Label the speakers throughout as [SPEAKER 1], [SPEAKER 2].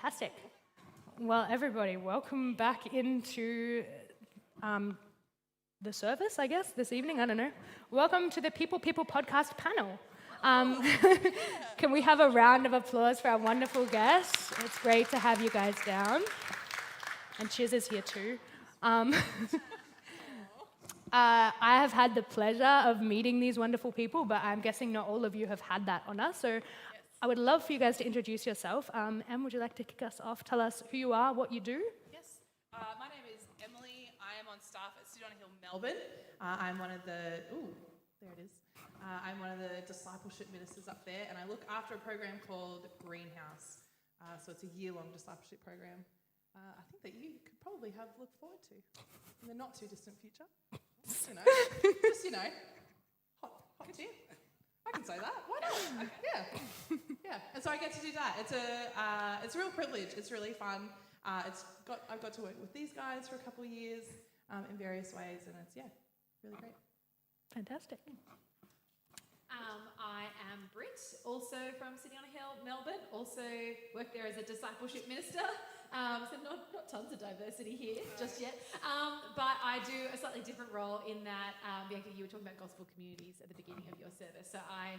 [SPEAKER 1] Fantastic. Well, everybody, welcome back into the service, I guess, this evening. I don't know. Welcome to the People podcast panel. Can we have a round of applause for our wonderful guests? It's great to have you guys down. And Chiz is here too. I have had the pleasure of meeting these wonderful people, but I'm guessing not all of you have had that on us. So I would love for you guys to introduce yourself. Em, would you like to kick us off? Tell us who you are, what you do.
[SPEAKER 2] Yes. My name is Emily. I am on staff at City on a Hill, Melbourne. I'm one of the... there it is. I'm one of the discipleship ministers up there, and I look after a program called Greenhouse. So it's a year-long discipleship program. I think that you could probably have looked forward to in the not-too-distant future. Hot tip. I can say that. Why not? Yeah. And so I get to do that. It's a real privilege. It's really fun. I've got to work with these guys for a couple of years in various ways, and it's really great.
[SPEAKER 1] Fantastic.
[SPEAKER 3] I am Britt, also from City on a Hill, Melbourne. Also work there as a discipleship minister. So not tons of diversity here just yet. But I do a slightly different role in that, Bianca, you were talking about gospel communities at the beginning of your service. So I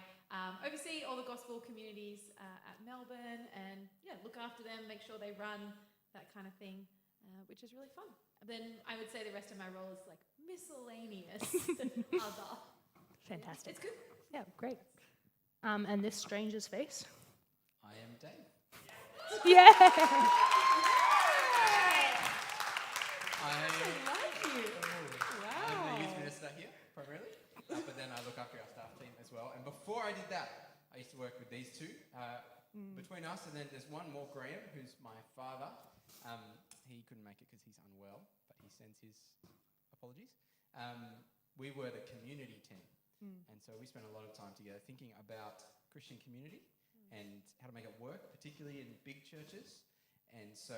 [SPEAKER 3] oversee all the gospel communities at Melbourne and look after them, make sure they run, that kind of thing, which is really fun. Then I would say the rest of my role is like miscellaneous other.
[SPEAKER 1] Fantastic.
[SPEAKER 3] It's good.
[SPEAKER 1] Yeah, great. And this stranger's face?
[SPEAKER 4] I am Dave.
[SPEAKER 1] Yeah!
[SPEAKER 2] I like you.
[SPEAKER 4] I'm the youth minister here, primarily, but then I look after our staff team as well. And before I did that, I used to work with these two. Between us, and then there's one more, Graham, who's my father. He couldn't make it because he's unwell, but he sends his apologies. We were the community team. And so we spent a lot of time together thinking about Christian community and how to make it work, particularly in big churches. And so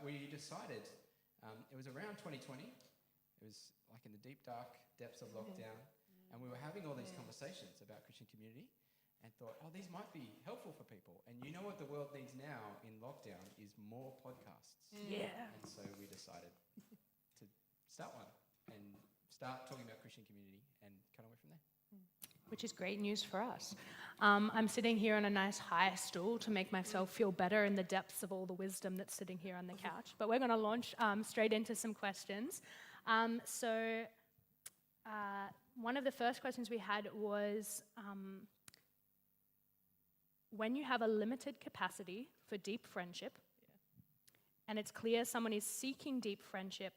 [SPEAKER 4] we decided, it was around 2020, it was like in the deep, dark depths of lockdown, and we were having all these conversations about Christian community and thought, these might be helpful for people. And you know what the world needs now in lockdown is more podcasts.
[SPEAKER 1] Yeah.
[SPEAKER 4] And so we decided to start one and start talking about Christian community and kind of went from there.
[SPEAKER 1] Which is great news for us. I'm sitting here on a nice high stool to make myself feel better in the depths of all the wisdom that's sitting here on the couch. But we're going to launch straight into some questions. So one of the first questions we had was, when you have a limited capacity for deep friendship, and it's clear someone is seeking deep friendship,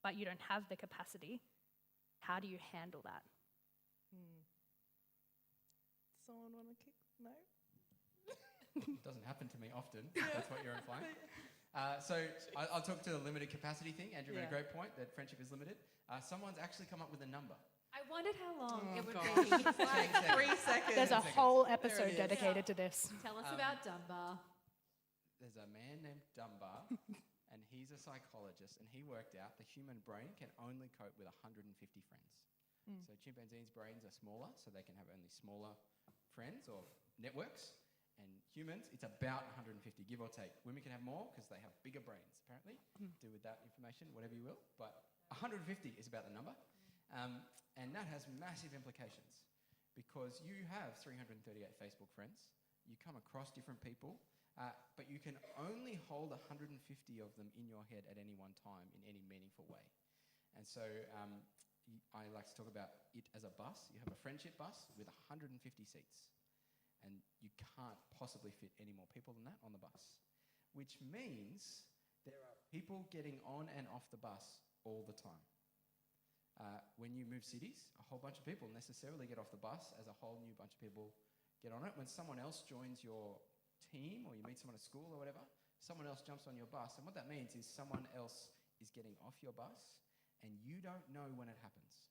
[SPEAKER 1] but you don't have the capacity, how do you handle that?
[SPEAKER 2] Someone want to kick? No?
[SPEAKER 4] Doesn't happen to me often. That's what you're implying. So I'll talk to the limited capacity thing. Andrew made a great point that friendship is limited. Someone's actually come up with a number.
[SPEAKER 3] I wondered how long it would
[SPEAKER 2] gosh.
[SPEAKER 3] be.
[SPEAKER 2] It's like 3 seconds.
[SPEAKER 1] There's a whole episode dedicated to this.
[SPEAKER 3] Tell us about Dunbar.
[SPEAKER 4] There's a man named Dunbar, and he's a psychologist, and he worked out the human brain can only cope with 150 friends. So chimpanzees' brains are smaller, so they can have only smaller friends or networks. And humans, it's about 150, give or take. Women can have more because they have bigger brains, apparently. Do with that information whatever you will. But 150 is about the number. And that has massive implications because you have 338 Facebook friends. You come across different people, but you can only hold 150 of them in your head at any one time in any meaningful way. And so I like to talk about it as a bus. You have a friendship bus with 150 seats. And you can't possibly fit any more people than that on the bus. Which means there are people getting on and off the bus all the time. When you move cities, a whole bunch of people necessarily get off the bus as a whole new bunch of people get on it. When someone else joins your team or you meet someone at school or whatever, someone else jumps on your bus. And what that means is someone else is getting off your bus and you don't know when it happens.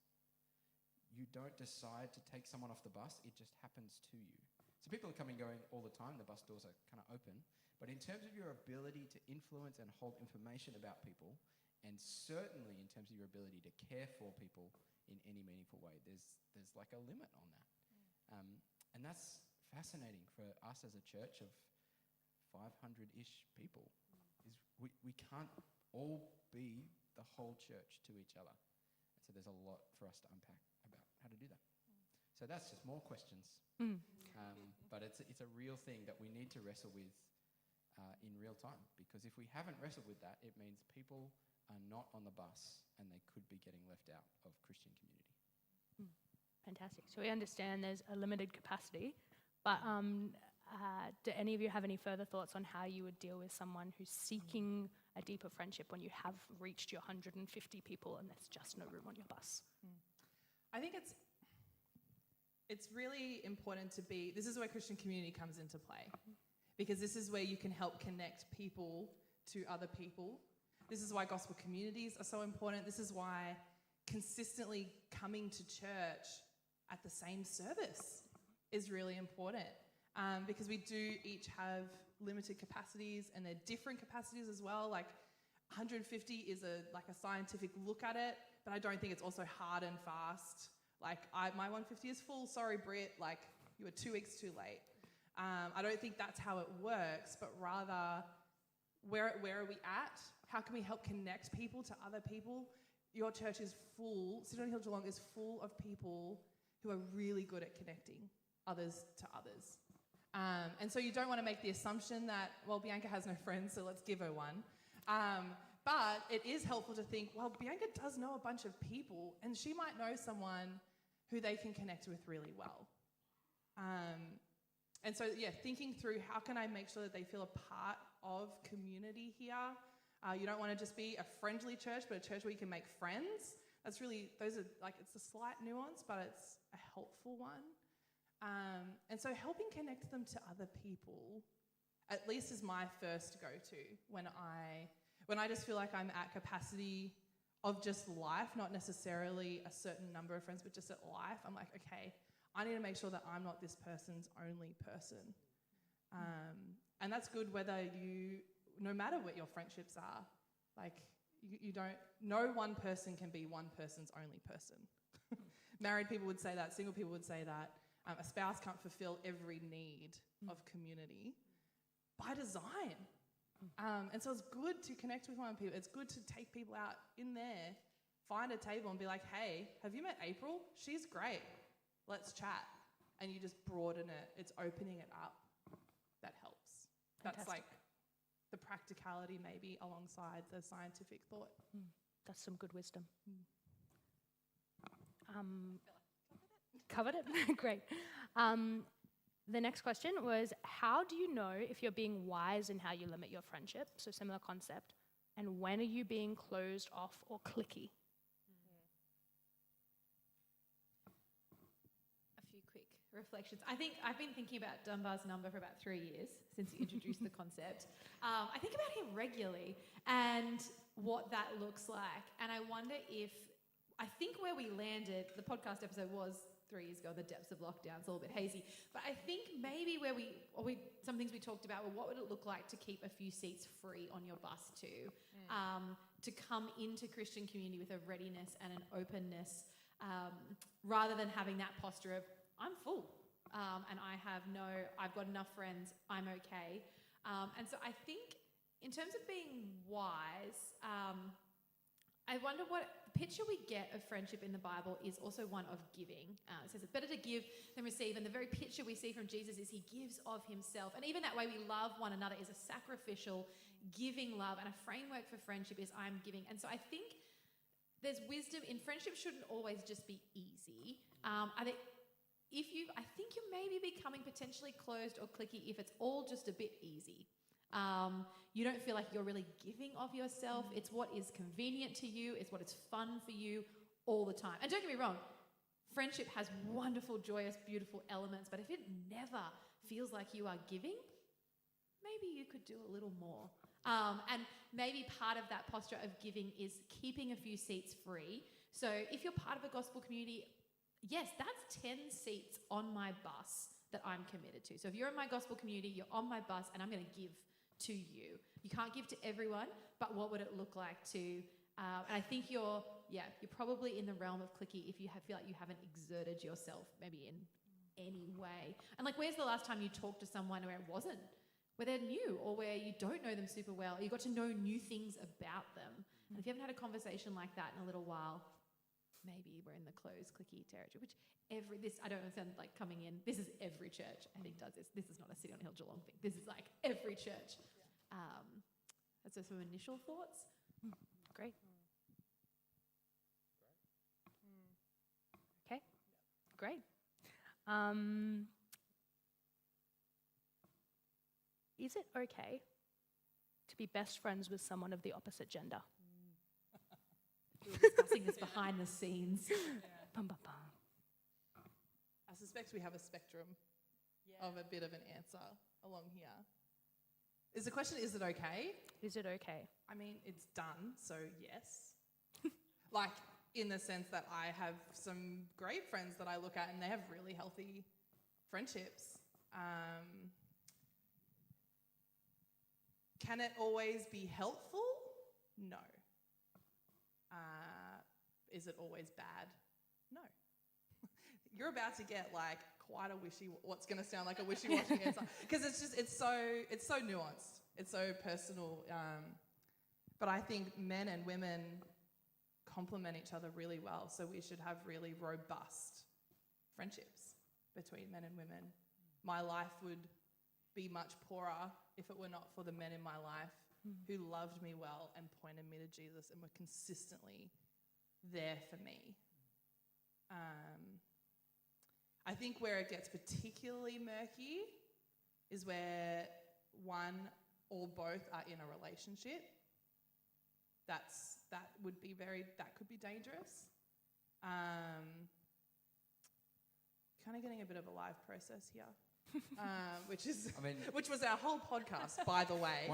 [SPEAKER 4] You don't decide to take someone off the bus, it just happens to you. So people are coming and going all the time, the bus doors are kind of open. But in terms of your ability to influence and hold information about people, and certainly in terms of your ability to care for people in any meaningful way, there's like a limit on that. And that's fascinating for us as a church of 500-ish people. We can't all be the whole church to each other. And so there's a lot for us to unpack about how to do that. So that's just more questions. But it's a real thing that we need to wrestle with in real time, because if we haven't wrestled with that, it means people are not on the bus and they could be getting left out of Christian community.
[SPEAKER 1] Fantastic. So we understand there's a limited capacity, but do any of you have any further thoughts on how you would deal with someone who's seeking a deeper friendship when you have reached your 150 people and there's just no room on your bus?
[SPEAKER 2] I think it's really important to be, this is where Christian community comes into play, because this is where you can help connect people to other people. This is why gospel communities are so important. This is why consistently coming to church at the same service is really important, because we do each have limited capacities, and they're different capacities as well. Like 150 is a scientific look at it, but I don't think it's also hard and fast. Like my 150 is full. Sorry, Britt. Like you were 2 weeks too late. I don't think that's how it works, but rather where are we at? How can we help connect people to other people? Your church is full, City on Hill Geelong is full of people who are really good at connecting others to others. And so you don't want to make the assumption that, well, Bianca has no friends, so let's give her one. But it is helpful to think, well, Bianca does know a bunch of people, and she might know someone who they can connect with really well. And so, thinking through how can I make sure that they feel a part of community here. You don't want to just be a friendly church, but a church where you can make friends. That's really, those are it's a slight nuance, but it's a helpful one. And so helping connect them to other people, at least is my first go-to when I just feel like I'm at capacity of just life, not necessarily a certain number of friends, but just at life. I'm like, okay, I need to make sure that I'm not this person's only person. And that's good no matter what your friendships are. Like, you don't, no one person can be one person's only person. Married people would say that, single people would say that. A spouse can't fulfill every need of community by design. And so it's good to connect with one people. It's good to take people out in there, find a table and be like, hey, have you met April? She's great. Let's chat. And you just broaden it. It's opening it up. That helps.
[SPEAKER 1] Fantastic.
[SPEAKER 2] That's like the practicality maybe alongside the scientific thought.
[SPEAKER 1] That's some good wisdom. Covered it? Great. The next question was, how do you know if you're being wise in how you limit your friendship? So similar concept. And when are you being closed off or cliquey?
[SPEAKER 3] A few quick reflections. I think I've been thinking about Dunbar's number for about 3 years since you introduced the concept. I think about him regularly and what that looks like. And I wonder I think where we landed, the podcast episode was 3 years ago, the depths of lockdown, it's a little bit hazy. But I think maybe some things we talked about were what would it look like to keep a few seats free on your bus to come into Christian community with a readiness and an openness, rather than having that posture of, I'm full, and I've got enough friends, I'm okay. And so I think in terms of being wise, I wonder what picture we get of friendship in the Bible is also one of giving. It says it's better to give than receive, and the very picture we see from Jesus is he gives of himself. And even that way we love one another is a sacrificial, giving love, and a framework for friendship is I'm giving. And so I think there's wisdom in friendship shouldn't always just be easy. I think you may be becoming potentially closed or cliquey if it's all just a bit easy. You don't feel like you're really giving of yourself. It's what is convenient to you. It's what is fun for you all the time. And don't get me wrong, friendship has wonderful, joyous, beautiful elements, but if it never feels like you are giving, maybe you could do a little more. And maybe part of that posture of giving is keeping a few seats free. So if you're part of a gospel community, yes, that's 10 seats on my bus that I'm committed to. So if you're in my gospel community, you're on my bus, and I'm going to give to you. You can't give to everyone, but what would it look like to, and I think you're probably in the realm of cliquey if you feel like you haven't exerted yourself maybe in any way. And like, where's the last time you talked to someone where it wasn't where they're new or where you don't know them super well. You got to know new things about them. And if you haven't had a conversation like that in a little while, maybe we're in the closed, clicky territory, which I don't sound like coming in, this is every church I think does this. This is not a City on a Hill Geelong thing. This is like every church. That's just some initial thoughts.
[SPEAKER 1] Great. Okay, great. Is it okay to be best friends with someone of the opposite gender?
[SPEAKER 3] We were discussing this behind the scenes.
[SPEAKER 1] Bum, bum, bum.
[SPEAKER 2] I suspect we have a spectrum of a bit of an answer along here. Is the question, is it okay?
[SPEAKER 1] Is it okay?
[SPEAKER 2] I mean, it's done, so yes. Like, in the sense that I have some great friends that I look at and they have really healthy friendships. Can it always be helpful? No. Is it always bad? No. You're about to get like quite a what's going to sound like a wishy-washy answer, because it's so nuanced, it's so personal. But I think men and women complement each other really well, so we should have really robust friendships between men and women. My life would be much poorer if it were not for the men in my life who loved me well and pointed me to Jesus and were consistently there for me. I think where it gets particularly murky is where one or both are in a relationship. That could be dangerous. Kind of getting a bit of a live process here. Which was our whole podcast, by the way.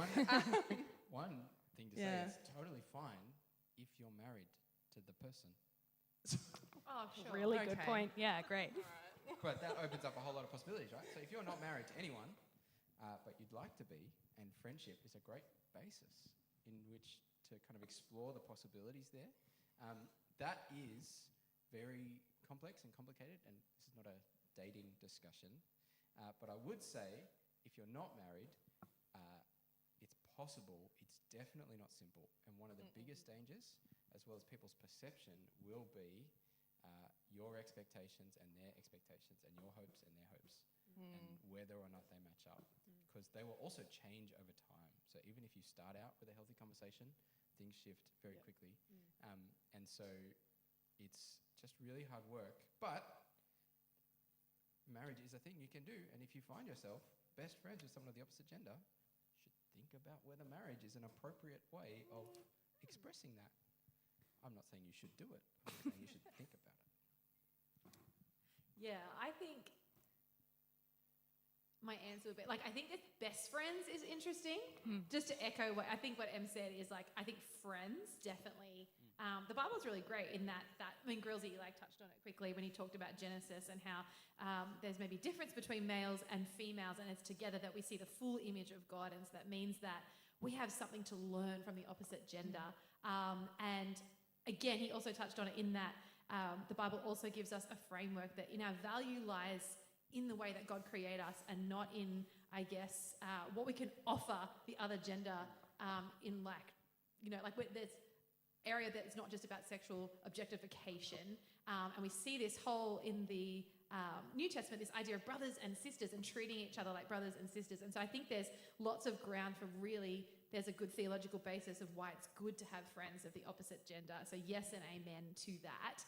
[SPEAKER 4] One thing to say is totally fine if you're married to the person.
[SPEAKER 3] Oh, sure.
[SPEAKER 1] Really good point. Yeah, great.
[SPEAKER 4] But that opens up a whole lot of possibilities, right? So if you're not married to anyone, but you'd like to be, and friendship is a great basis in which to kind of explore the possibilities there. That is very complex and complicated, and this is not a dating discussion. But I would say, if you're not married, it's possible. It's definitely not simple. And one of the biggest dangers, as well as people's perception, will be your expectations and their expectations, and your hopes and their hopes, and whether or not they match up. Because they will also change over time. So even if you start out with a healthy conversation, things shift very quickly. And so it's just really hard work. But marriage is a thing you can do, and if you find yourself best friends with someone of the opposite gender, you should think about whether marriage is an appropriate way of expressing that. I'm not saying you should do it, I'm just saying you should think about it.
[SPEAKER 3] Yeah, I think my answer would be, I think that best friends is interesting. Just to echo what Em said is, I think friends definitely. The Bible's really great in that Grillsy touched on it quickly when he talked about Genesis and how there's maybe difference between males and females, and it's together that we see the full image of God, and so that means that we have something to learn from the opposite gender. And again, he also touched on it in that the Bible also gives us a framework that in our value lies in the way that God created us, and not in, what we can offer the other gender in there's area that is not just about sexual objectification. And we see this whole in the New Testament, this idea of brothers and sisters and treating each other like brothers and sisters. And so I think there's lots of ground for there's a good theological basis of why it's good to have friends of the opposite gender. So yes and amen to that.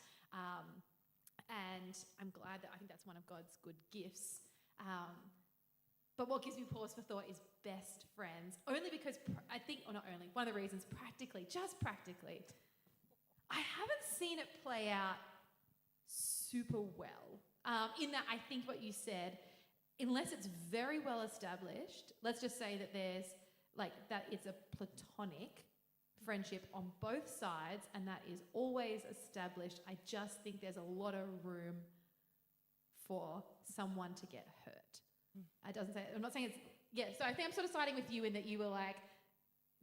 [SPEAKER 3] And I'm glad that I think that's one of God's good gifts. But what gives me pause for thought is best friends. Only because one of the reasons, just practically, I haven't seen it play out super well. In that I think what you said, unless it's very well established, let's just say that there's that it's a platonic friendship on both sides and that is always established, I just think there's a lot of room for someone to get hurt. It doesn't say, I'm not saying so I think I'm sort of siding with you in that you were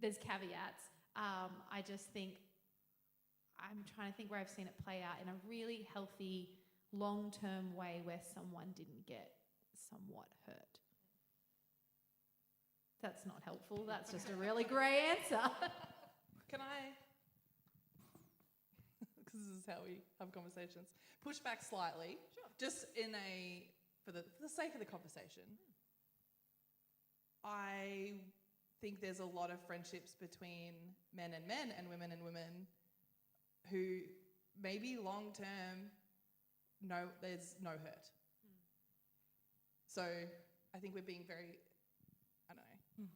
[SPEAKER 3] there's caveats. I just think, I'm trying to think where I've seen it play out in a really healthy, long-term way where someone didn't get somewhat hurt. That's not helpful. That's just a really grey answer.
[SPEAKER 2] Can I, because this is how we have conversations, push back slightly?
[SPEAKER 3] Sure.
[SPEAKER 2] Just for the sake of the conversation. I think there's a lot of friendships between men and women who maybe long term, there's no hurt. So I think we're being very, I don't know.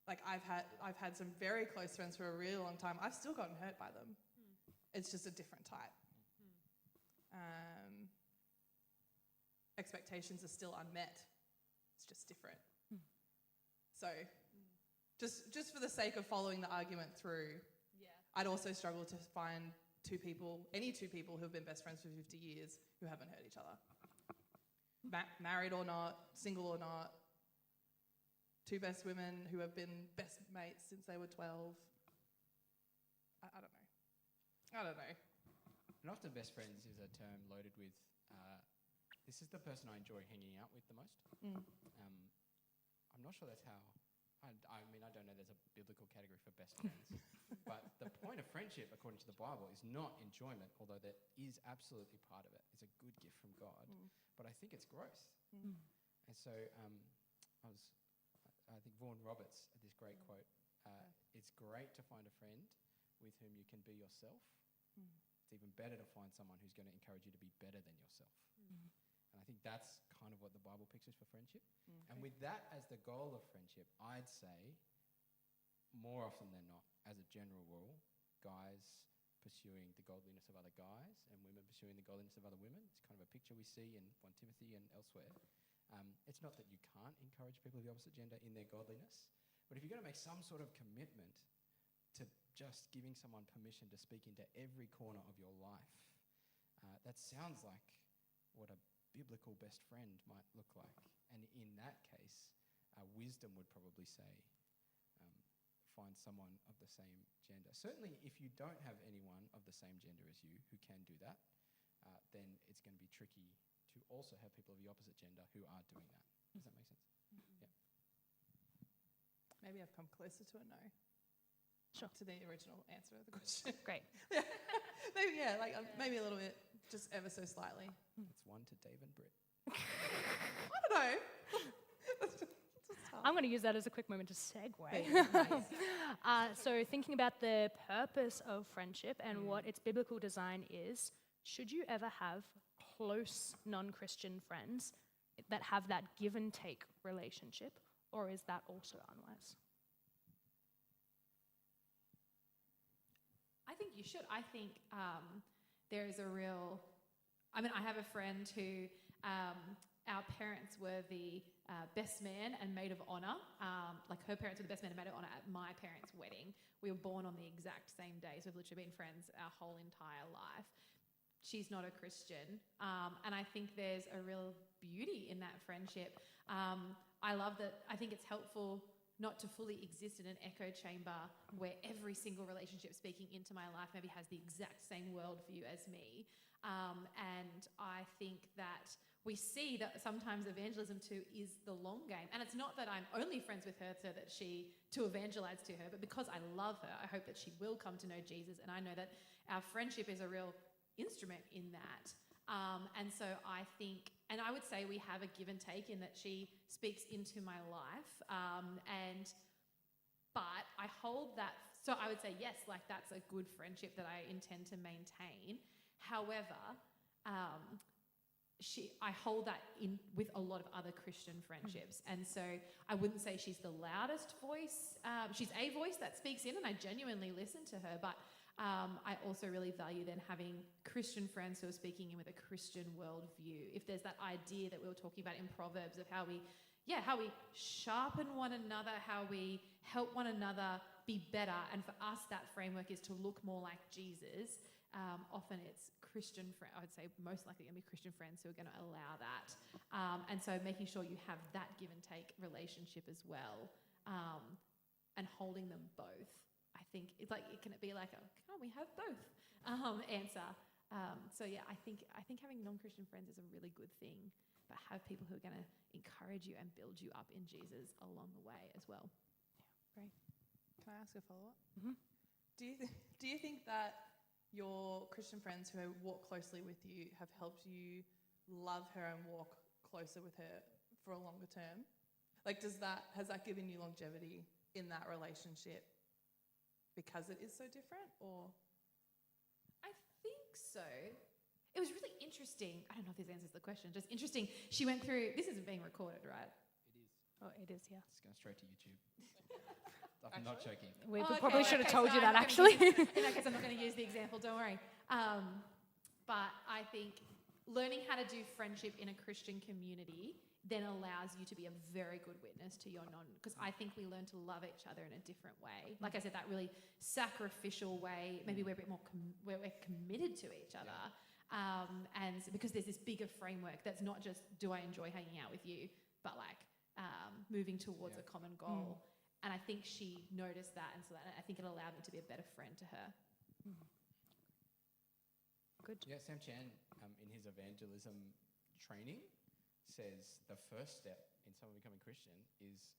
[SPEAKER 2] Like I've had some very close friends for a really long time. I've still gotten hurt by them. It's just a different type. Expectations are still unmet. It's just different. So just for the sake of following the argument through, I'd also struggle to find any two people who've been best friends for 50 years who haven't hurt each other. Married or not, single or not, two best women who have been best mates since they were 12. I don't know.
[SPEAKER 4] And often best friends is a term loaded with, this is the person I enjoy hanging out with the most. I'm not sure that's how, I mean, I don't know there's a biblical category for best friends, but the point of friendship, according to the Bible, is not enjoyment, although that is absolutely part of it. It's a good gift from God, but I think it's growth. And so I think Vaughan Roberts had this great quote, it's great to find a friend with whom you can be yourself. It's even better to find someone who's going to encourage you to be better than yourself. And I think that's kind of what the Bible pictures for friendship. And with that as the goal of friendship, I'd say more often than not, as a general rule, guys pursuing the godliness of other guys and women pursuing the godliness of other women. It's kind of a picture we see in 1 Timothy and elsewhere. It's not that you can't encourage people of the opposite gender in their godliness, but if you're going to make some sort of commitment to just giving someone permission to speak into every corner of your life, that sounds like what a biblical best friend might look like. And in that case, wisdom would probably say, find someone of the same gender. Certainly, if you don't have anyone of the same gender as you who can do that, then it's going to be tricky to also have people of the opposite gender who are doing that. Does that make sense? Yeah.
[SPEAKER 2] Maybe I've come closer to a no.
[SPEAKER 1] Sure.
[SPEAKER 2] To the original answer of the question.
[SPEAKER 1] Great.
[SPEAKER 2] Maybe a little bit, just ever so slightly.
[SPEAKER 4] It's one to Dave and Britt.
[SPEAKER 2] I don't know.
[SPEAKER 1] I'm going to use that as a quick moment to segue.
[SPEAKER 2] Nice.
[SPEAKER 1] So thinking about the purpose of friendship and what its biblical design is, should you ever have close non-Christian friends that have that give and take relationship, or is that also unwise?
[SPEAKER 3] I think you should. I think there is a real... I mean, I have a friend who our parents were the best man and maid of honour. Like her parents were the best man and maid of honour at my parents' wedding. We were born on the exact same day, so we've literally been friends our whole entire life. She's not a Christian, and I think there's a real beauty in that friendship. I love that. I think it's helpful not to fully exist in an echo chamber where every single relationship speaking into my life maybe has the exact same worldview as me. And I think that we see that sometimes evangelism too is the long game. And it's not that I'm only friends with her so that to evangelize to her, but because I love her, I hope that she will come to know Jesus. And I know that our friendship is a real instrument in that. And so I think, and I would say we have a give and take in that she speaks into my life. But I hold that, so I would say yes, like that's a good friendship that I intend to maintain. However, I hold that in with a lot of other Christian friendships. And so I wouldn't say she's the loudest voice. She's a voice that speaks in and I genuinely listen to her, but I also really value then having Christian friends who are speaking in with a Christian worldview. If there's that idea that we were talking about in Proverbs of how we sharpen one another, how we help one another be better. And for us, that framework is to look more like Jesus. Often it's Christian friends, I would say most likely going to be Christian friends who are going to allow that. And so making sure you have that give and take relationship as well, and holding them both. I think it's like, can it be like can't we have both answer? So yeah, I think having non-Christian friends is a really good thing but have people who are going to encourage you and build you up in Jesus along the way as well.
[SPEAKER 1] Great.
[SPEAKER 2] Can I ask a follow-up?
[SPEAKER 1] Mhm.
[SPEAKER 2] Do you think that your Christian friends who walk closely with you have helped you love her and walk closer with her for a longer term? Like, has that given you longevity in that relationship because it is so different, or?
[SPEAKER 3] I think so. It was really interesting. I don't know if this answers the question. Just interesting. She went through, this isn't being recorded, right?
[SPEAKER 4] It is.
[SPEAKER 1] Oh, it is, yeah.
[SPEAKER 4] It's going straight to YouTube. I'm not joking.
[SPEAKER 1] We
[SPEAKER 3] Oh,
[SPEAKER 1] probably should have
[SPEAKER 3] okay,
[SPEAKER 1] told
[SPEAKER 3] so
[SPEAKER 1] you
[SPEAKER 3] I'm
[SPEAKER 1] that,
[SPEAKER 3] not
[SPEAKER 1] actually.
[SPEAKER 3] gonna in that case, I'm not going to use the example, don't worry. But I think learning how to do friendship in a Christian community then allows you to be a very good witness to your because I think we learn to love each other in a different way. Like I said, that really sacrificial way, maybe we're a bit more, where we're committed to each other. And because there's this bigger framework that's not just, do I enjoy hanging out with you, but like moving towards a common goal. And I think she noticed that, and so that, I think it allowed me to be a better friend to her.
[SPEAKER 1] Good.
[SPEAKER 4] Yeah, Sam Chan, in his evangelism training, says the first step in someone becoming Christian is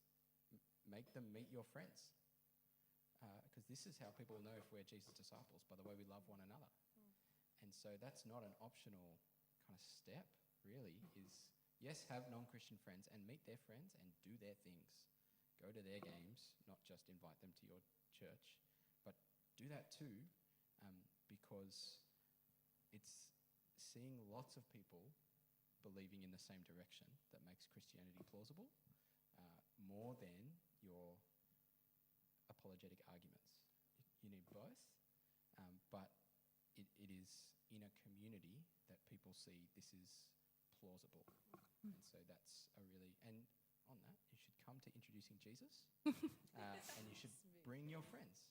[SPEAKER 4] make them meet your friends. Because this is how people know if we're Jesus' disciples, by the way we love one another. And so that's not an optional kind of step, really, is yes, have non-Christian friends and meet their friends and do their things. Go to their games, not just invite them to your church, but do that too, because it's seeing lots of people believing in the same direction that makes Christianity plausible, more than your apologetic arguments. You need both, but it is in a community that people see this is plausible. And so that's a really, and on that, you should come to introducing Jesus, and you should bring your friends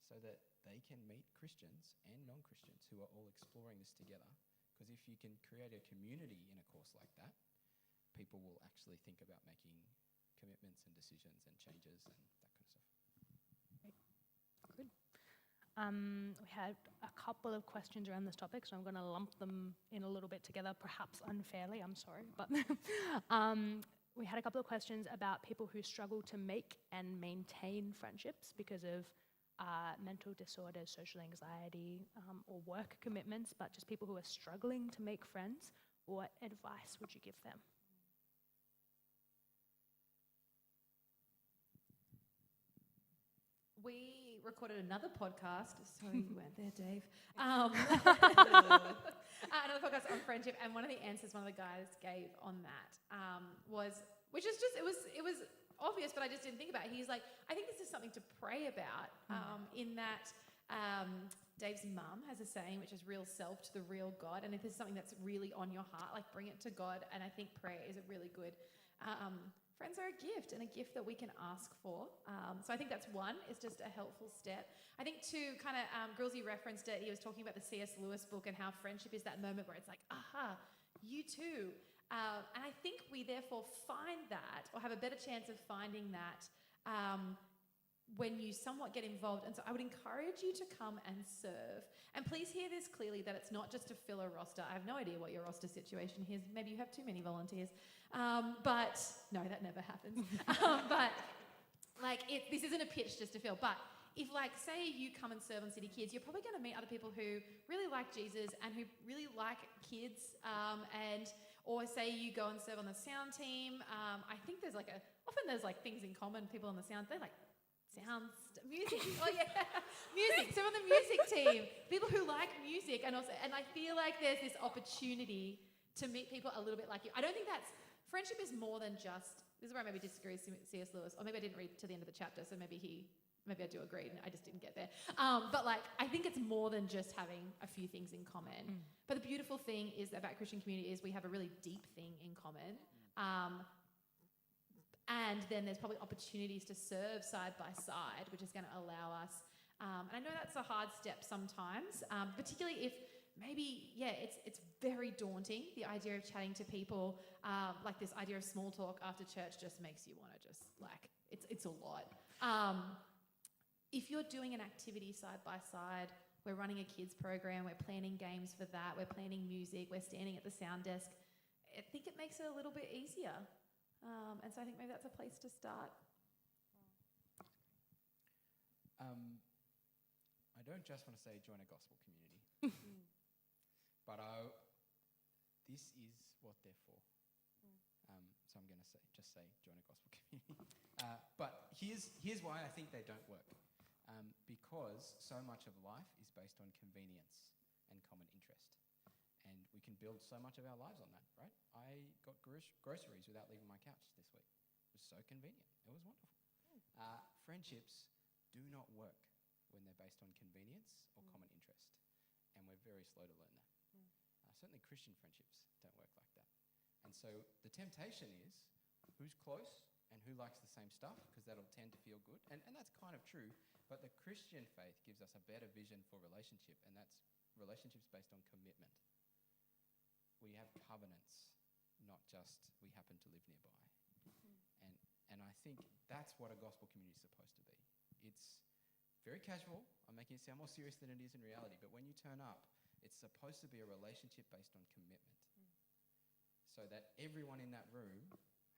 [SPEAKER 4] so that they can meet Christians and non-Christians who are all exploring this together. Because if you can create a community in a course like that, people will actually think about making commitments and decisions and changes and that kind of stuff.
[SPEAKER 1] Good. We had a couple of questions around this topic, so I'm going to lump them in a little bit together, perhaps unfairly, I'm sorry. But we had a couple of questions about people who struggle to make and maintain friendships because of mental disorders, social anxiety, or work commitments, but just people who are struggling to make friends. What advice would you give them?
[SPEAKER 3] We recorded another podcast. Sorry you weren't there, Dave. Another podcast on friendship, and one of the answers one of the guys gave on that was, which is just, it was obvious, but I just didn't think about it. He's like, I think this is something to pray about, in that Dave's mum has a saying, which is real self to the real God. And if there's something that's really on your heart, like bring it to God. And I think prayer is a really good, friends are a gift and a gift that we can ask for. So I think that's one, is just a helpful step. I think two, kind of, Grillsy referenced it. He was talking about the C.S. Lewis book and how friendship is that moment where it's like, aha, you too. And I think we therefore find that, or have a better chance of finding that, when you somewhat get involved. And so I would encourage you to come and serve. And please hear this clearly, that it's not just to fill a roster. I have no idea what your roster situation is. Maybe you have too many volunteers. But no, that never happens. But like, this isn't a pitch just to fill. But if, like, say you come and serve on City Kids, you're probably going to meet other people who really like Jesus and who really like kids, or say you go and serve on the sound team. I think often there's like things in common. People on the sound, they like music. Oh yeah, music. So on the music team, people who like music, and I feel like there's this opportunity to meet people a little bit like you. I don't think friendship is more than just. This is where I maybe disagree with C.S. Lewis, or maybe I didn't read to the end of the chapter, so maybe I do agree, and I just didn't get there. But like, I think it's more than just having a few things in common. But the beautiful thing is about Christian community is we have a really deep thing in common. And then there's probably opportunities to serve side by side, which is going to allow us. And I know that's a hard step sometimes, particularly if maybe, it's very daunting, the idea of chatting to people, like this idea of small talk after church just makes you want to just, like, it's a lot. If you're doing an activity side by side, we're running a kids program, we're planning games for that, we're planning music, we're standing at the sound desk, I think it makes it a little bit easier. And so I think maybe that's a place to start.
[SPEAKER 4] I don't just want to say join a gospel community, but this is what they're for. So I'm going to just say join a gospel community. But here's why I think they don't work. Because so much of life is based on convenience and common interest. And we can build so much of our lives on that, right? I got groceries without leaving my couch this week. It was so convenient. It was wonderful. Friendships do not work when they're based on convenience or common interest. And we're very slow to learn that. Certainly Christian friendships don't work like that. And so the temptation is who's close and who likes the same stuff, because that'll tend to feel good. And that's kind of true. But the Christian faith gives us a better vision for relationship, and that's relationships based on commitment. We have covenants, not just we happen to live nearby. And I think that's what a gospel community is supposed to be. It's very casual. I'm making it sound more serious than it is in reality. But when you turn up, it's supposed to be a relationship based on commitment. So that everyone in that room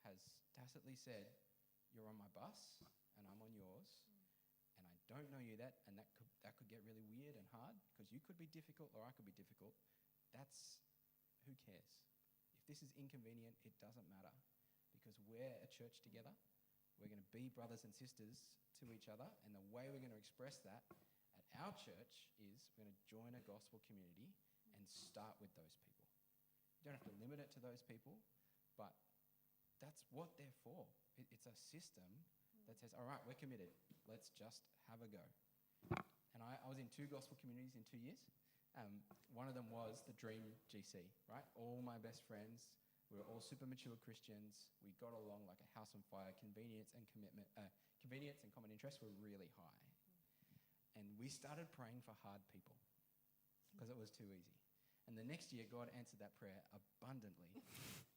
[SPEAKER 4] has tacitly said, you're on my bus and I'm on yours. And I don't know you that, and that could get really weird and hard because you could be difficult or I could be difficult. That's, who cares? If this is inconvenient, it doesn't matter because we're a church together. We're going to be brothers and sisters to each other, and the way we're going to express that at our church is we're going to join a gospel community and start with those people. You don't have to limit it to those people, but that's what they're for. It's a system that says, all right, we're committed. Let's just have a go. And I was in 2 gospel communities in 2 years. One of them was the Dream GC, right? All my best friends, we were all super mature Christians. We got along like a house on fire. Convenience and common interest were really high. And we started praying for hard people because it was too easy. And the next year, God answered that prayer abundantly.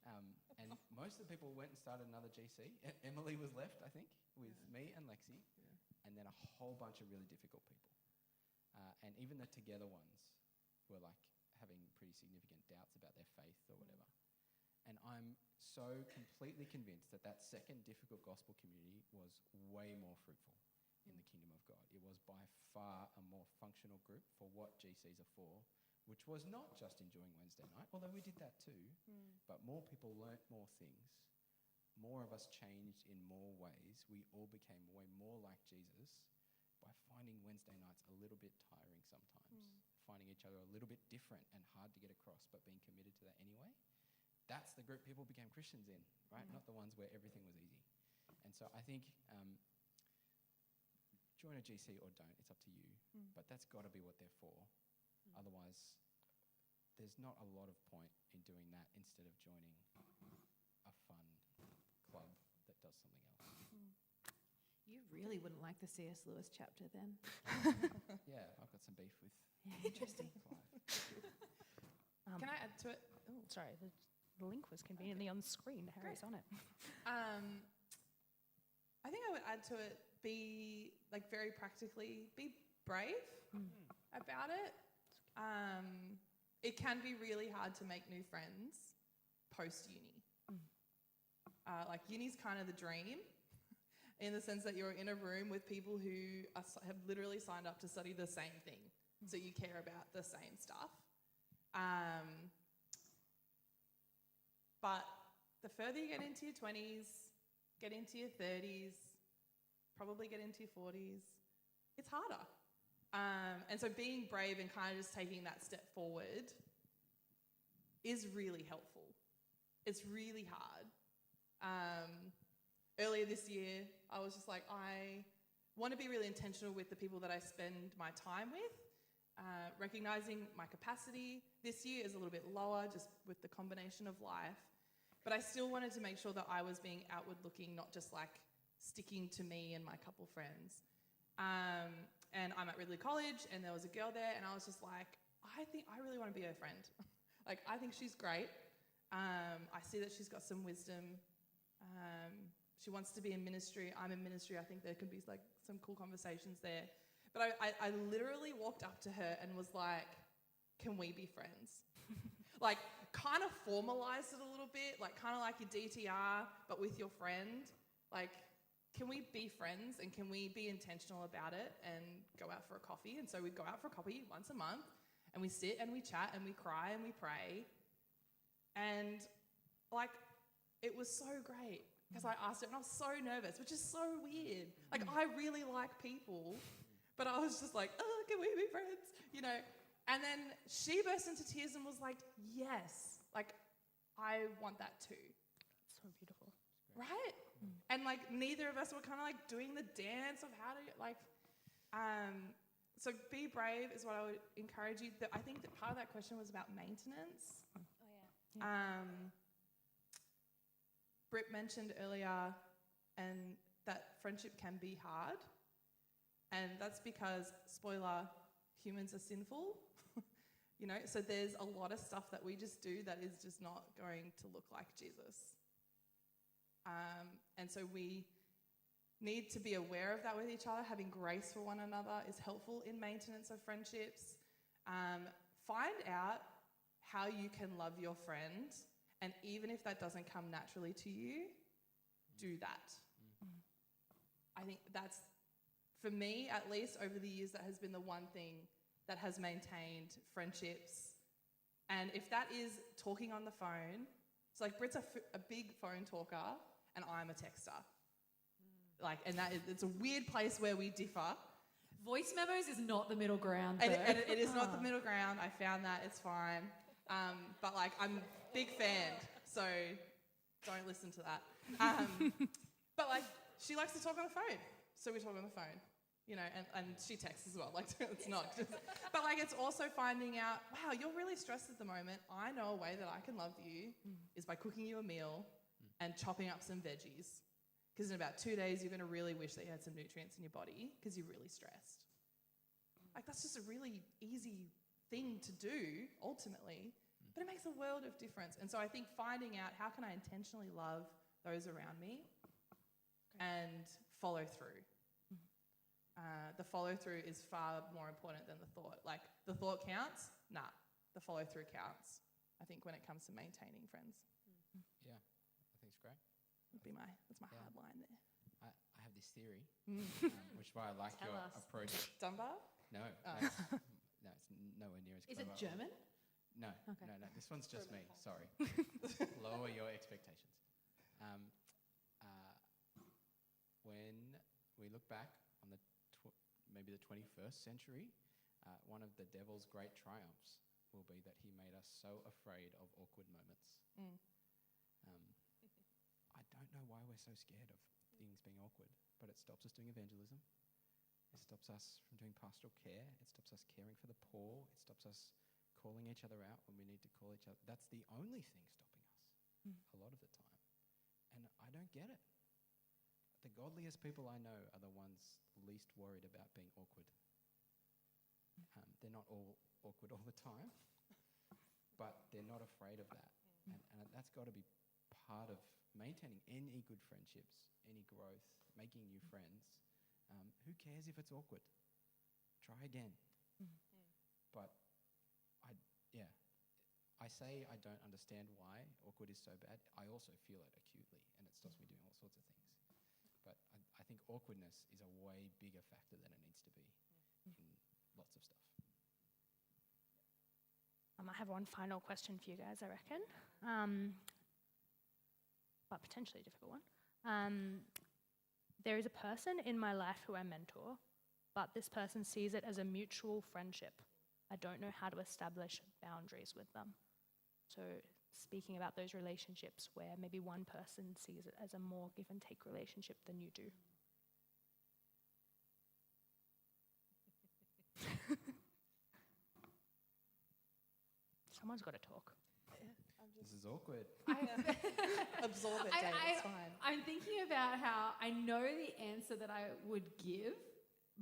[SPEAKER 4] And most of the people went and started another GC. Emily was left, I think, with me and Lexi, and then a whole bunch of really difficult people. And even the together ones were like having pretty significant doubts about their faith or whatever. And I'm so completely convinced that second difficult gospel community was way more fruitful in the kingdom of God. It was by far a more functional group for what GCs are for, which was not just enjoying Wednesday night, although we did that too, but more people learnt more things. More of us changed in more ways. We all became way more like Jesus by finding Wednesday nights a little bit tiring sometimes, finding each other a little bit different and hard to get across, but being committed to that anyway. That's the group people became Christians in, right? Not the ones where everything was easy. And so I think join a GC or don't, it's up to you. But that's got to be what they're for. Otherwise, there's not a lot of point in doing that instead of joining a fun club that does something else.
[SPEAKER 3] You really wouldn't like the C.S. Lewis chapter then.
[SPEAKER 4] Yeah, I've got some beef with
[SPEAKER 3] Interesting.
[SPEAKER 2] Can I add to it?
[SPEAKER 1] Oh, sorry, the link was conveniently on the screen. Harry's on it.
[SPEAKER 2] I think I would add to it, be like very practically, be brave about it. It can be really hard to make new friends post-uni. Like uni's kind of the dream in the sense that you're in a room with people who have literally signed up to study the same thing. So you care about the same stuff. But the further you get into your 20s, get into your 30s, probably get into your 40s, it's harder. And so being brave and kind of just taking that step forward is really helpful. It's really hard. Earlier this year, I was just like, I want to be really intentional with the people that I spend my time with, recognizing my capacity this year is a little bit lower just with the combination of life. But I still wanted to make sure that I was being outward looking, not just like sticking to me and my couple friends. And I'm at Ridley College and there was a girl there and I was just like, I think I really want to be her friend. Like, I think she's great. I see that she's got some wisdom. She wants to be in ministry. I'm in ministry. I think there could be like some cool conversations there. But I literally walked up to her and was like, can we be friends? Like, kind of formalized it a little bit, like kind of like your DTR, but with your friend. Like, can we be friends and can we be intentional about it and go out for a coffee? And so we go out for a coffee once a month and we sit and we chat and we cry and we pray. And like, it was so great because I asked it and I was so nervous, which is so weird. Like, I really like people, but I was just like, oh, can we be friends? You know? And then she burst into tears and was like, yes, like, I want that too.
[SPEAKER 1] So beautiful.
[SPEAKER 2] Right? And like, neither of us were kind of like doing the dance of how to like, so be brave is what I would encourage you. I think that part of that question was about maintenance.
[SPEAKER 3] Oh, yeah.
[SPEAKER 2] Britt mentioned earlier and that friendship can be hard. And that's because, spoiler, humans are sinful. You know, so there's a lot of stuff that we just do that is just not going to look like Jesus. And so we need to be aware of that with each other. Having grace for one another is helpful in maintenance of friendships. Find out how you can love your friend, and even if that doesn't come naturally to you, do that. I think that's, for me at least, over the years, that has been the one thing that has maintained friendships. And if that is talking on the phone, so like Britt's a big phone talker and I'm a texter. Like, and it's a weird place where we differ.
[SPEAKER 3] Voice memos is not the middle ground, though.
[SPEAKER 2] And it is not the middle ground. I found that, it's fine. But like, I'm a big fan, so don't listen to that. But like, she likes to talk on the phone, so we talk on the phone. You know, and she texts as well. Like, it's not just, but like, it's also finding out, wow, you're really stressed at the moment. I know a way that I can love you is by cooking you a meal and chopping up some veggies. Because in about 2 days, you're going to really wish that you had some nutrients in your body because you're really stressed. Like, that's just a really easy thing to do, ultimately, but it makes a world of difference. And so I think finding out how can I intentionally love those around me and follow through. The follow-through is far more important than the thought. Like, the thought counts? Nah, the follow-through counts, I think, when it comes to maintaining friends.
[SPEAKER 4] Yeah, I think it's great.
[SPEAKER 2] That's my hard line there.
[SPEAKER 4] I have this theory, which is why I like
[SPEAKER 3] Tell
[SPEAKER 4] your
[SPEAKER 3] us.
[SPEAKER 4] approach.
[SPEAKER 2] Dunbar?
[SPEAKER 4] No,
[SPEAKER 2] Oh.
[SPEAKER 4] no, it's nowhere near as
[SPEAKER 3] Is
[SPEAKER 4] clever.
[SPEAKER 3] it German?
[SPEAKER 4] No,
[SPEAKER 3] Okay.
[SPEAKER 4] no, this one's just me. Sorry. Lower your expectations. When we look back on maybe the 21st century, one of the devil's great triumphs will be that he made us so afraid of awkward moments. I don't know why we're so scared of things being awkward, but it stops us doing evangelism. It stops us from doing pastoral care. It stops us caring for the poor. It stops us calling each other out when we need to call each other. That's the only thing stopping us a lot of the time. And I don't get it. The godliest people I know are the ones least worried about being awkward. They're not all awkward all the time, but they're not afraid of that. And that's got to be part of maintaining any good friendships, any growth, making new friends. Who cares if it's awkward? Try again. But I say I don't understand why awkward is so bad. I also feel it acutely, and it stops me doing all sorts of things. But I think awkwardness is a way bigger factor than it needs to be in lots of stuff.
[SPEAKER 1] I have one final question for you guys, I reckon, but potentially a difficult one. There is a person in my life who I mentor, but this person sees it as a mutual friendship. I don't know how to establish boundaries with them. So speaking about those relationships where maybe one person sees it as a more give and take relationship than you do. Someone's got to talk.
[SPEAKER 4] This is awkward.
[SPEAKER 2] Absorb it, Dave, it's fine.
[SPEAKER 3] I'm thinking about how I know the answer that I would give,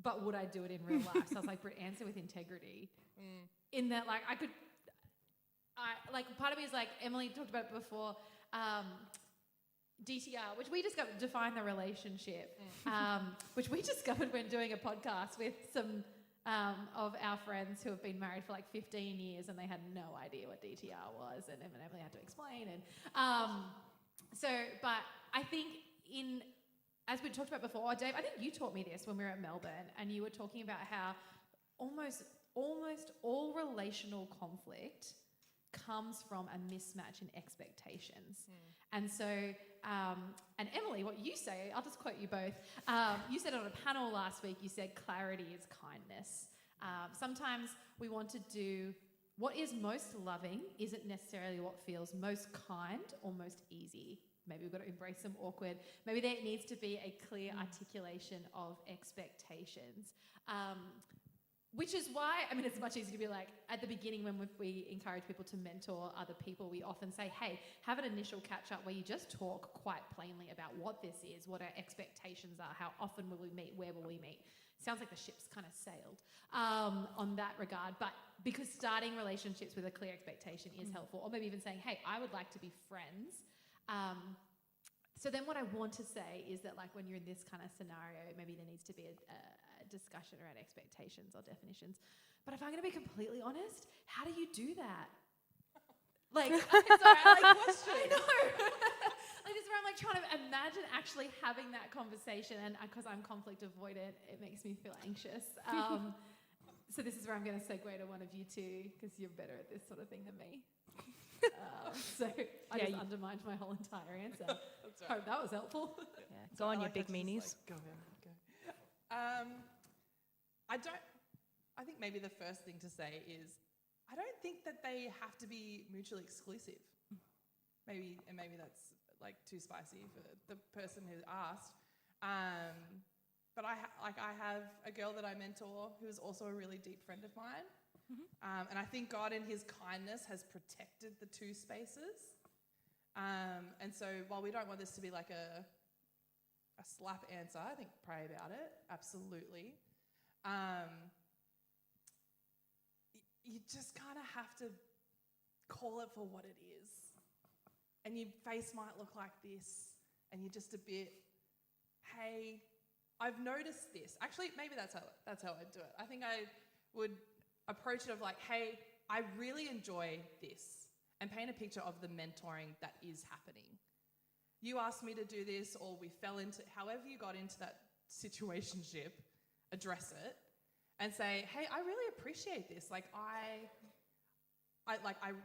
[SPEAKER 3] but would I do it in real life? So I was like, Britt, answer with integrity. In that, like, part of me is like, Emily talked about it before, DTR, which we discovered, define the relationship, which we discovered when doing a podcast with some of our friends who have been married for like 15 years and they had no idea what DTR was, and Emily had to explain. And but I think as we talked about before, Dave, I think you taught me this when we were at Melbourne, and you were talking about how almost all relational conflict comes from a mismatch in expectations. And so, and Emily, what you say, I'll just quote you both. You said on a panel last week, you said clarity is kindness. Sometimes we want to do what is most loving isn't necessarily what feels most kind or most easy. Maybe we've got to embrace some awkward. Maybe there needs to be a clear articulation of expectations. Which is why, I mean, it's much easier to be like, at the beginning when we encourage people to mentor other people, we often say, hey, have an initial catch-up where you just talk quite plainly about what this is, what our expectations are, how often will we meet, where will we meet. Sounds like the ship's kind of sailed on that regard. But because starting relationships with a clear expectation is helpful, or maybe even saying, hey, I would like to be friends. So then what I want to say is that, like, when you're in this kind of scenario, maybe there needs to be a discussion around expectations or definitions. But if I'm going to be completely honest, how do you do that? Like, question. I know. Like, this is where I'm like trying to imagine actually having that conversation, and because I'm conflict avoidant, it makes me feel anxious. So this is where I'm going to segue to one of you two, because you're better at this sort of thing than me. So I just undermined my whole entire answer.
[SPEAKER 2] That's right.
[SPEAKER 3] Hope that was helpful.
[SPEAKER 1] Yeah. Go on, you big meanies.
[SPEAKER 2] Go ahead. I think maybe the first thing to say is, I don't think that they have to be mutually exclusive. Maybe that's like too spicy for the person who asked. But I have a girl that I mentor who is also a really deep friend of mine. And I think God in his kindness has protected the two spaces. And so while we don't want this to be like a slap answer, I think pray about it, absolutely. You just kind of have to call it for what it is. And your face might look like this, and you're just a bit, hey, I've noticed this. Actually, maybe that's how I'd do it. I think I would approach it of like, hey, I really enjoy this, and paint a picture of the mentoring that is happening. You asked me to do this, or we fell into, however you got into that situationship, address it and say, hey, I really appreciate this. Like I'm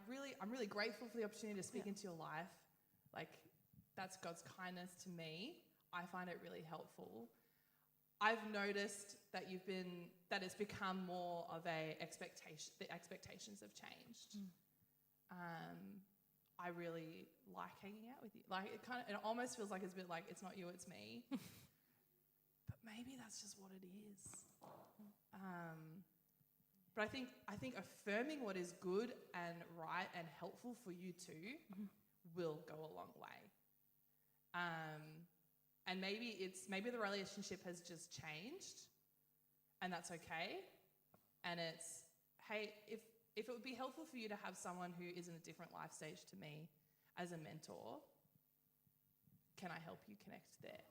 [SPEAKER 2] really grateful for the opportunity to speak into your life. Like, that's God's kindness to me. I find it really helpful. I've noticed that it's become more of a expectation. The expectations have changed. I really like hanging out with you. Like, it almost feels like it's a bit like, it's not you, it's me. But maybe that's just what it is. But I think affirming what is good and right and helpful for you too will go a long way. And maybe the relationship has just changed, and that's okay. And it's, hey, if it would be helpful for you to have someone who is in a different life stage to me as a mentor, can I help you connect there?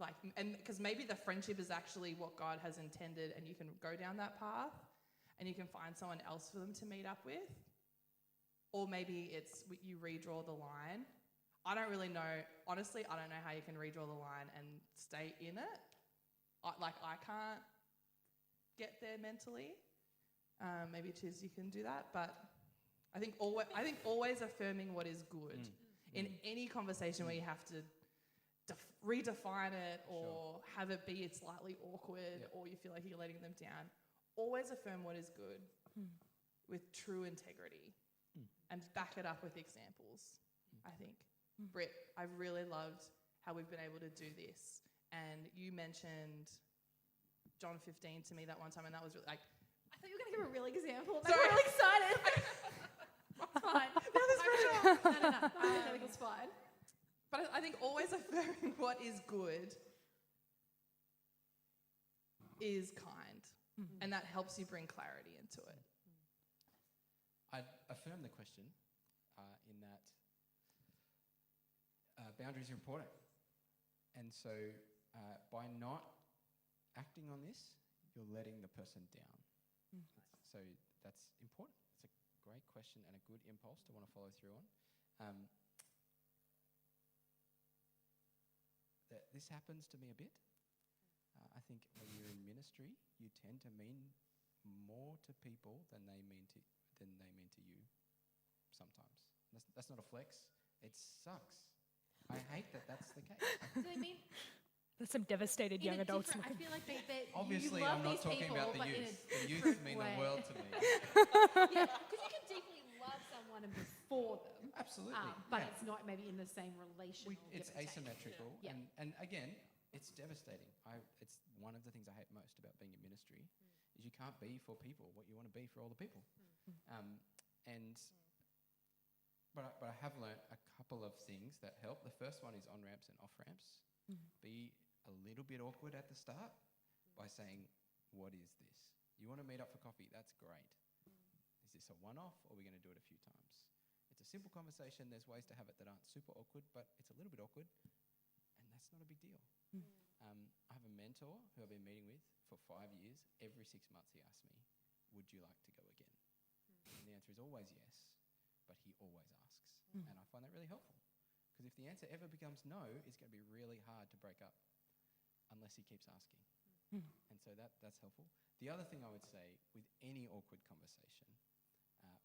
[SPEAKER 2] Like, and because maybe the friendship is actually what God has intended, and you can go down that path, and you can find someone else for them to meet up with. Or maybe it's you redraw the line. I don't really know. Honestly, I don't know how you can redraw the line and stay in it. I can't get there mentally. Maybe Chiz, you can do that. But I think always affirming what is good in any conversation where you have to redefine it or have it be slightly awkward or you feel like you're letting them down. Always affirm what is good with true integrity and back it up with examples, I think. Britt, I've really loved how we've been able to do this. And you mentioned John 15 to me that one time, and that was really like...
[SPEAKER 3] I thought you were going to give a real example. I'm really excited. It's fine.
[SPEAKER 2] No, there's pressure.
[SPEAKER 3] No. I think it's fine.
[SPEAKER 2] But I think always affirming what is good is kind. And that helps you bring clarity into it.
[SPEAKER 4] I'd affirm the question in that boundaries are important. And so by not acting on this, you're letting the person down. So that's important. It's a great question and a good impulse to want to follow through on. This happens to me a bit. I think when you're in ministry, you tend to mean more to people than they mean to you sometimes. That's not a flex. It sucks. I hate that that's the case.
[SPEAKER 3] Do they mean
[SPEAKER 1] There's some devastated
[SPEAKER 3] in
[SPEAKER 1] young
[SPEAKER 3] a
[SPEAKER 1] adults.
[SPEAKER 3] different? I feel like they
[SPEAKER 4] Obviously,
[SPEAKER 3] you love
[SPEAKER 4] I'm not
[SPEAKER 3] these
[SPEAKER 4] talking
[SPEAKER 3] people,
[SPEAKER 4] about the
[SPEAKER 3] but in a
[SPEAKER 4] youth. The youth
[SPEAKER 3] different
[SPEAKER 4] mean
[SPEAKER 3] way.
[SPEAKER 4] the world to me.
[SPEAKER 3] Yeah, because you can deeply love someone and be for them.
[SPEAKER 4] Absolutely.
[SPEAKER 3] But
[SPEAKER 4] yeah.
[SPEAKER 3] it's not maybe in the same relational.
[SPEAKER 4] It's
[SPEAKER 3] give and take.
[SPEAKER 4] asymmetrical,
[SPEAKER 3] Yeah.
[SPEAKER 4] and again, it's devastating. It's one of the things I hate most about being in ministry, is you can't be for people what you want to be for all the people. But I have learnt a couple of things that help. The first one is on ramps and off ramps. Be a little bit awkward at the start by saying, "What is this? You want to meet up for coffee? That's great. Is this a one-off, or are we going to do it a few times?" It's a simple conversation. There's ways to have it that aren't super awkward, but it's a little bit awkward, and that's not a big deal. I have a mentor who I've been meeting with for 5 years. Every 6 months he asks me, "Would you like to go again?" And the answer is always yes, but he always asks. And I find that really helpful, because if the answer ever becomes no, it's going to be really hard to break up unless he keeps asking. And so that's helpful. The other thing I would say with any awkward conversation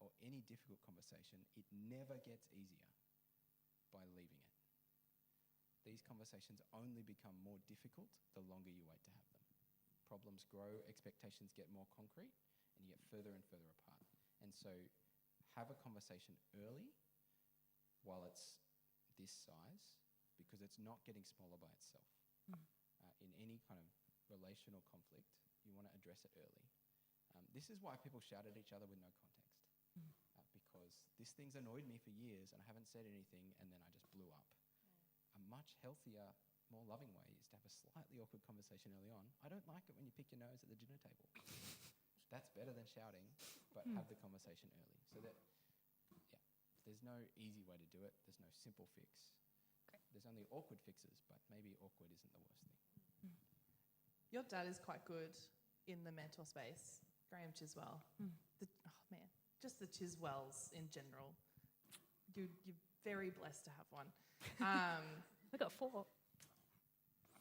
[SPEAKER 4] or any difficult conversation, it never gets easier by leaving it. These conversations only become more difficult the longer you wait to have them. Problems grow, expectations get more concrete, and you get further and further apart. And so have a conversation early while it's this size, because it's not getting smaller by itself. In any kind of relational conflict, you want to address it early. This is why people shout at each other with no context, because this thing's annoyed me for years and I haven't said anything, and then I just blew up. A much healthier, more loving way is to have a slightly awkward conversation early on. I don't like it when you pick your nose at the dinner table. That's better than shouting, but have the conversation early. So that, there's no easy way to do it. There's no simple fix. There's only awkward fixes, but maybe awkward isn't the worst thing.
[SPEAKER 2] Your dad is quite good in the mentor space, Graham Chiswell. Just the Chiswells in general. You're very blessed to have one.
[SPEAKER 1] We got 4.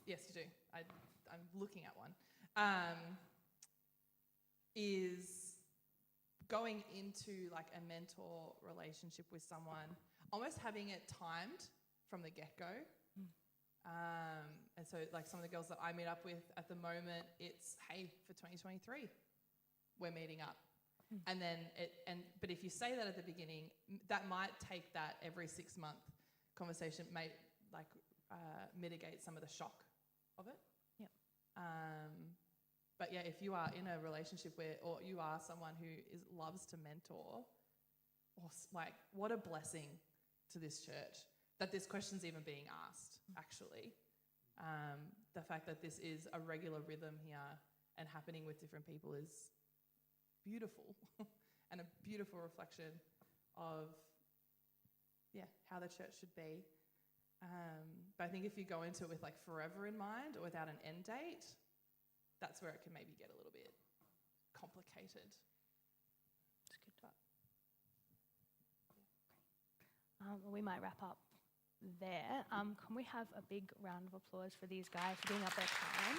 [SPEAKER 2] Yes, you do. I'm looking at one. Is going into like a mentor relationship with someone, almost having it timed from the get-go. And so like some of the girls that I meet up with at the moment, it's, hey, for 2023, we're meeting up. And then but if you say that at the beginning, that might take that every 6-month conversation may mitigate some of the shock of it.
[SPEAKER 1] Yep.
[SPEAKER 2] But yeah, if you are in a relationship or you are someone who loves to mentor, what a blessing to this church that this question's even being asked, actually. The fact that this is a regular rhythm here and happening with different people is beautiful and a beautiful reflection of, how the church should be. But I think if you go into it with like forever in mind or without an end date, that's where it can maybe get a little bit complicated.
[SPEAKER 1] It's good. Well, we might wrap up there. Can we have a big round of applause for these guys for being up their time?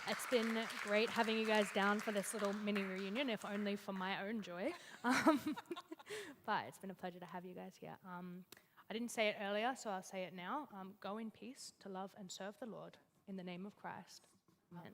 [SPEAKER 1] It's been great having you guys down for this little mini reunion, if only for my own joy. But it's been a pleasure to have you guys here. I didn't say it earlier, so I'll say it now. Go in peace to love and serve the Lord in the name of Christ. Amen.